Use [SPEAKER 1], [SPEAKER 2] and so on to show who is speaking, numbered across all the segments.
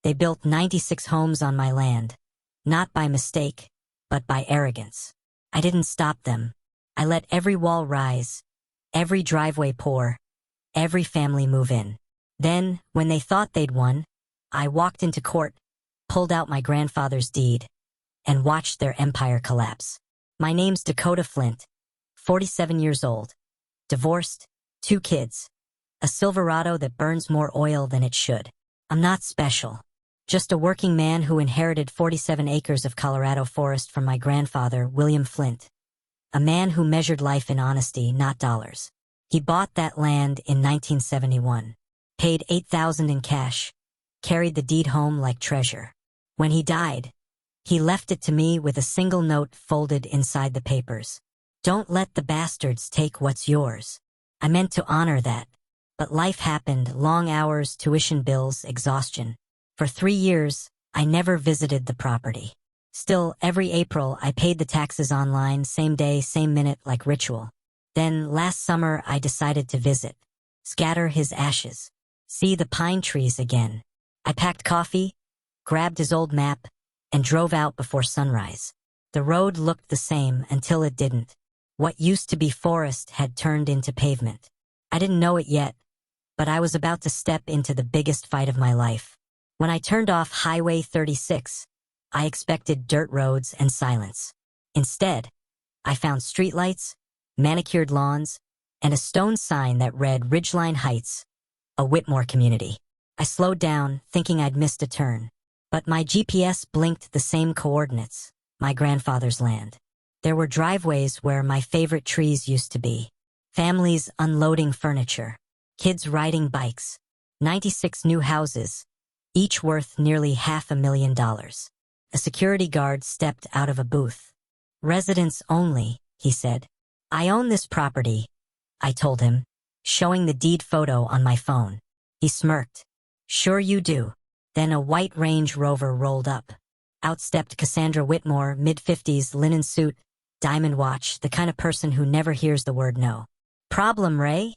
[SPEAKER 1] They built 96 homes on my land, not by mistake, but by arrogance. I didn't stop them. I let every wall rise, every driveway pour, every family move in. Then, when they thought they'd won, I walked into court, pulled out my grandfather's deed, and watched their empire collapse. My name's Dakota Flint, 47 years old, divorced, 2 kids, a Silverado that burns more oil than it should. I'm not special. Just a working man who inherited 47 acres of Colorado forest from my grandfather, William Flint. A man who measured life in honesty, not dollars. He bought that land in 1971, paid $8,000 in cash, carried the deed home like treasure. When he died, he left it to me with a single note folded inside the papers. Don't let the bastards take what's yours. I meant to honor that, but life happened, long hours, tuition bills, exhaustion. For 3 years, I never visited the property. Still, every April, I paid the taxes online, same day, same minute, like ritual. Then, last summer, I decided to visit, scatter his ashes, see the pine trees again. I packed coffee, grabbed his old map, and drove out before sunrise. The road looked the same until it didn't. What used to be forest had turned into pavement. I didn't know it yet, but I was about to step into the biggest fight of my life. When I turned off Highway 36, I expected dirt roads and silence. Instead, I found streetlights, manicured lawns, and a stone sign that read Ridgeline Heights, a Whitmore community. I slowed down, thinking I'd missed a turn. But my GPS blinked the same coordinates, my grandfather's land. There were driveways where my favorite trees used to be, families unloading furniture, kids riding bikes, 96 new houses, each worth nearly $500,000. A security guard stepped out of a booth. Residents only, he said. I own this property, I told him, showing the deed photo on my phone. He smirked. Sure you do. Then a white Range Rover rolled up. Out stepped Cassandra Whitmore, mid-50s, linen suit, diamond watch, the kind of person who never hears the word no. Problem, Ray?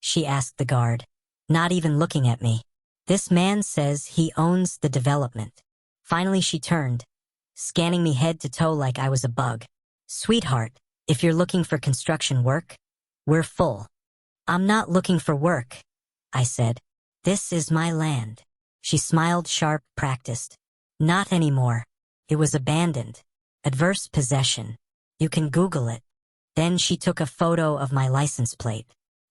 [SPEAKER 1] She asked the guard, not even looking at me. This man says he owns the development. Finally she turned, scanning me head to toe like I was a bug. Sweetheart, if you're looking for construction work, we're full. I'm not looking for work, I said. This is my land. She smiled sharp, practiced. Not anymore. It was abandoned. Adverse possession. You can Google it. Then she took a photo of my license plate.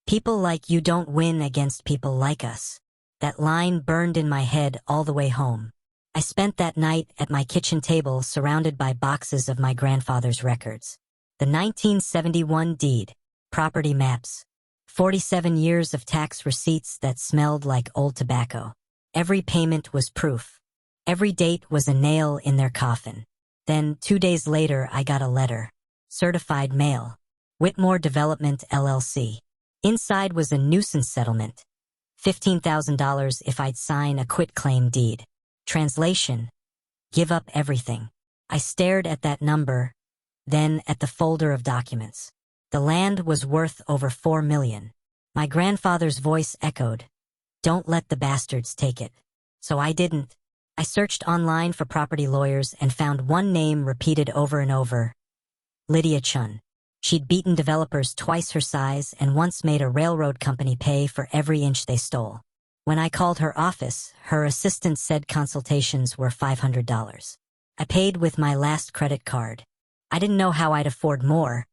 [SPEAKER 1] People like you don't win against people like us. That line burned in my head all the way home. I spent that night at my kitchen table surrounded by boxes of my grandfather's records. The 1971 deed, property maps, 47 years of tax receipts that smelled like old tobacco. Every payment was proof. Every date was a nail in their coffin. Then, 2 days later, I got a letter. Certified mail. Whitmore Development, LLC. Inside was a nuisance settlement. $15,000 if I'd sign a quitclaim deed. Translation: give up everything. I stared at that number, then at the folder of documents. The land was worth over $4 million. My grandfather's voice echoed, don't let the bastards take it. So I didn't. I searched online for property lawyers and found one name repeated over and over. Lydia Chun. She'd beaten developers twice her size and once made a railroad company pay for every inch they stole. When I called her office, her assistant said consultations were $500. I paid with my last credit card. I didn't know how I'd afford more,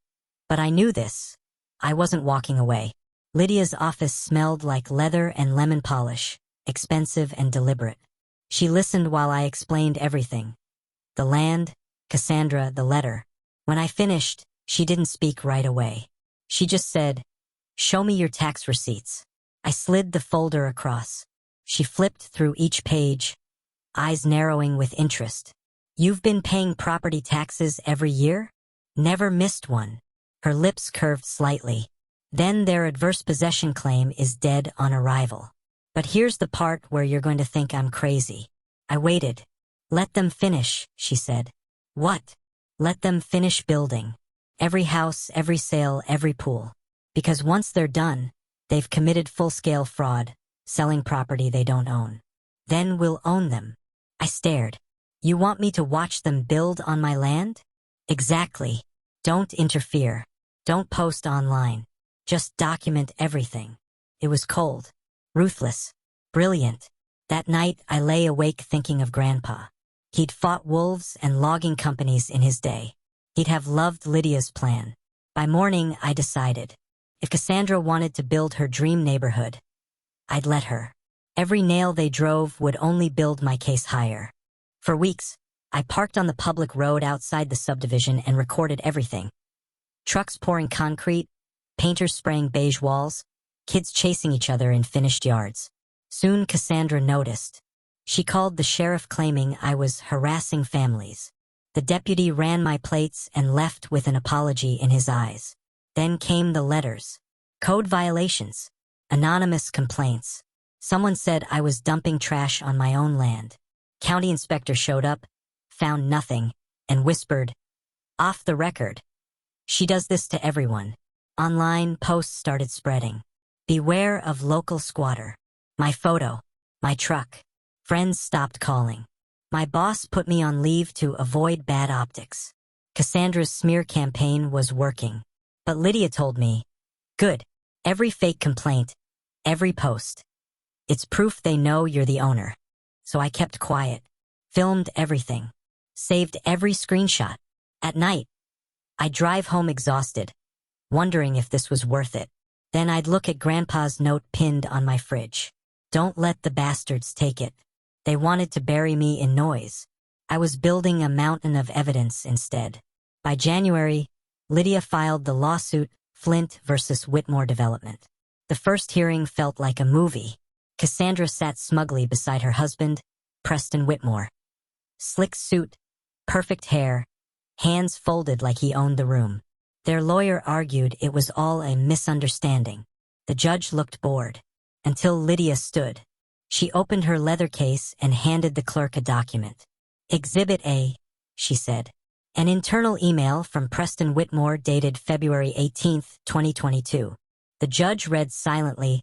[SPEAKER 1] but I knew this. I wasn't walking away. Lydia's office smelled like leather and lemon polish, expensive and deliberate. She listened while I explained everything. The land, Cassandra, the letter. When I finished, she didn't speak right away. She just said, show me your tax receipts. I slid the folder across. She flipped through each page, eyes narrowing with interest. You've been paying property taxes every year? Never missed one. Her lips curved slightly. Then their adverse possession claim is dead on arrival. But here's the part where you're going to think I'm crazy. I waited. Let them finish, she said. What? Let them finish building. Every house, every sale, every pool. Because once they're done, they've committed full-scale fraud, selling property they don't own. Then we'll own them. I stared. You want me to watch them build on my land? Exactly. Don't interfere. Don't post online. Just document everything. It was cold, ruthless, brilliant. That night I lay awake thinking of Grandpa. He'd fought wolves and logging companies in his day. He'd have loved Lydia's plan. By morning, I decided. If Cassandra wanted to build her dream neighborhood, I'd let her. Every nail they drove would only build my case higher. For weeks, I parked on the public road outside the subdivision and recorded everything. Trucks pouring concrete, painters spraying beige walls, kids chasing each other in finished yards. Soon Cassandra noticed. She called the sheriff claiming I was harassing families. The deputy ran my plates and left with an apology in his eyes. Then came the letters. Code violations. Anonymous complaints. Someone said I was dumping trash on my own land. County inspector showed up, found nothing, and whispered, "Off the record." She does this to everyone. Online posts started spreading. Beware of local squatter. My photo. My truck. Friends stopped calling. My boss put me on leave to avoid bad optics. Cassandra's smear campaign was working. But Lydia told me, "Good. Every fake complaint, every post. It's proof they know you're the owner." So I kept quiet, filmed everything, saved every screenshot. At night, I'd drive home exhausted, wondering if this was worth it. Then I'd look at Grandpa's note pinned on my fridge. "Don't let the bastards take it." They wanted to bury me in noise. I was building a mountain of evidence instead. By January, Lydia filed the lawsuit, Flint versus Whitmore Development. The first hearing felt like a movie. Cassandra sat smugly beside her husband, Preston Whitmore. Slick suit, perfect hair, hands folded like he owned the room. Their lawyer argued it was all a misunderstanding. The judge looked bored. Until Lydia stood. She opened her leather case and handed the clerk a document. "Exhibit A," she said. An internal email from Preston Whitmore dated February 18th, 2022. The judge read silently,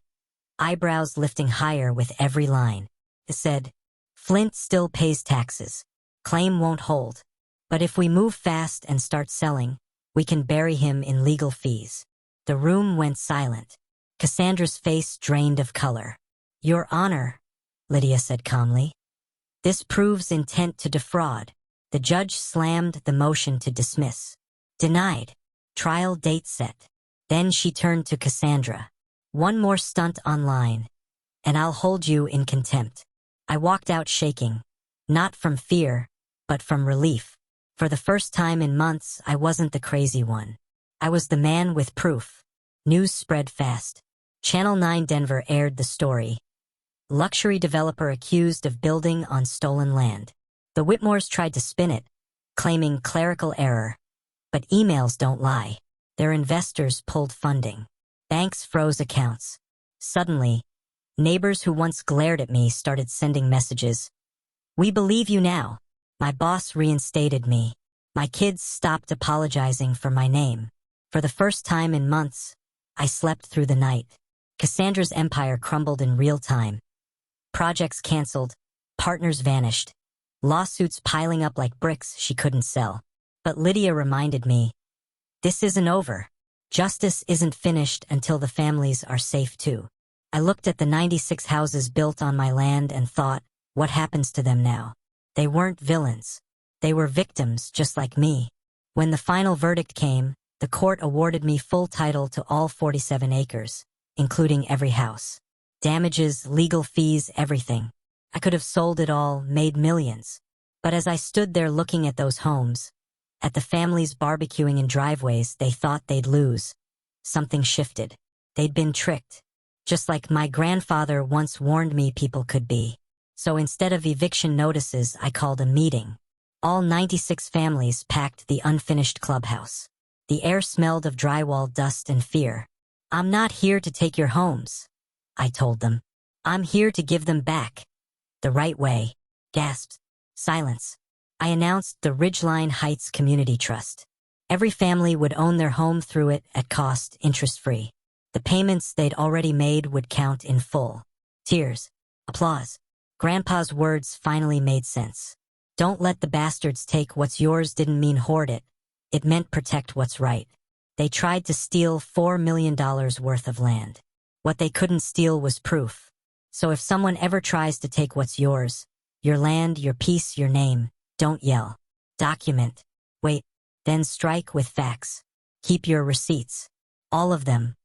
[SPEAKER 1] eyebrows lifting higher with every line. It said, "Flint still pays taxes. Claim won't hold. But if we move fast and start selling, we can bury him in legal fees." The room went silent. Cassandra's face drained of color. "Your Honor," Lydia said calmly, "this proves intent to defraud." The judge slammed the motion to dismiss. Denied. Trial date set. Then she turned to Cassandra. "One more stunt online, and I'll hold you in contempt." I walked out shaking, not from fear, but from relief. For the first time in months, I wasn't the crazy one. I was the man with proof. News spread fast. Channel 9 Denver aired the story. Luxury developer accused of building on stolen land. The Whitmores tried to spin it, claiming clerical error. But emails don't lie. Their investors pulled funding. Banks froze accounts. Suddenly, neighbors who once glared at me started sending messages. "We believe you now." My boss reinstated me. My kids stopped apologizing for my name. For the first time in months, I slept through the night. Cassandra's empire crumbled in real time. Projects canceled, partners vanished, lawsuits piling up like bricks she couldn't sell. But Lydia reminded me, this isn't over. Justice isn't finished until the families are safe too. I looked at the 96 houses built on my land and thought, what happens to them now? They weren't villains. They were victims just like me. When the final verdict came, the court awarded me full title to all 47 acres, including every house. Damages, legal fees, everything. I could have sold it all, made millions. But as I stood there looking at those homes, at the families barbecuing in driveways they thought they'd lose, something shifted. They'd been tricked. Just like my grandfather once warned me people could be. So instead of eviction notices, I called a meeting. All 96 families packed the unfinished clubhouse. The air smelled of drywall dust and fear. "I'm not here to take your homes," I told them. "I'm here to give them back. The right way." Gasps. Silence. I announced the Ridgeline Heights Community Trust. Every family would own their home through it at cost, interest-free. The payments they'd already made would count in full. Tears. Applause. Grandpa's words finally made sense. Don't let the bastards take what's yours didn't mean hoard it. It meant protect what's right. They tried to steal $4 million worth of land. What they couldn't steal was proof. So if someone ever tries to take what's yours, your land, your peace, your name, don't yell. Document. Wait. Then strike with facts. Keep your receipts. All of them.